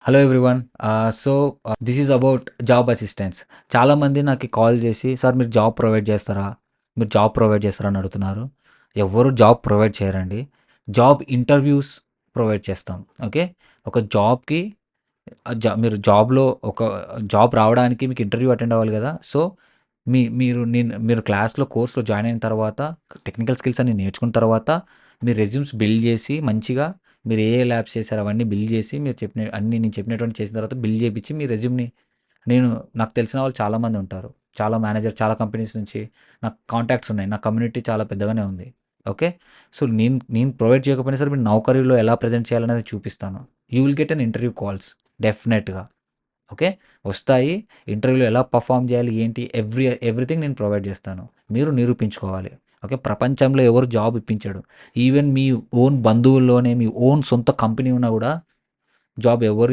Hello everyone. This is about job assistance. చాలామంది నాకు call చేసి, సార్ మీరు జాబ్ ప్రొవైడ్ చేస్తారా, మీరు జాబ్ ప్రొవైడ్ చేస్తారా అని అడుగుతున్నారు. ఎవ్వరు జాబ్ ప్రొవైడ్ చేయరండి. జాబ్ ఇంటర్వ్యూస్ ప్రొవైడ్ చేస్తాం. ఓకే. ఒక జాబ్కి మీరు జాబ్లో ఒక జాబ్ రావడానికి మీకు ఇంటర్వ్యూ అటెండ్ అవ్వాలి కదా. సో మీరు క్లాస్లో కోర్స్లో జాయిన్ అయిన తర్వాత టెక్నికల్ స్కిల్స్ అన్ని నేర్చుకున్న తర్వాత మీరు రెజ్యూమ్స్ బిల్డ్ చేసి మంచిగా మీరు ఏ ల్యాబ్స్ చేశారు అవన్నీ బిల్డ్ చేసి మీరు చెప్పిన అన్ని నేను చెప్పినటువంటి చేసిన తర్వాత బిల్డ్ చేయించి మీ రెజ్యూమ్ని నేను నాకు తెలిసిన వాళ్ళు చాలామంది ఉంటారు. చాలా మేనేజర్ చాలా కంపెనీస్ నుంచి నాకు కాంటాక్ట్స్ ఉన్నాయి. నా కమ్యూనిటీ చాలా పెద్దగానే ఉంది. ఓకే. సో నేను నేను ప్రొవైడ్ చేయకపోయినా సరే మీరు నౌకరీలో ఎలా ప్రజెంట్ చేయాలనేది చూపిస్తాను. You will get an interview calls డెఫినెట్గా. ఓకే. వస్తాయి. ఇంటర్వ్యూలో ఎలా పర్ఫామ్ చేయాలి ఏంటి ఎవ్రీథింగ్ నేను ప్రొవైడ్ చేస్తాను. మీరు నిరూపించుకోవాలి. ఓకే. ప్రపంచంలో ఎవరు జాబ్ ఇప్పించాడు. ఈవెన్ మీ ఓన్ బంధువుల్లోనే మీ ఓన్ సొంత కంపెనీ ఉన్నా కూడా జాబ్ ఎవరు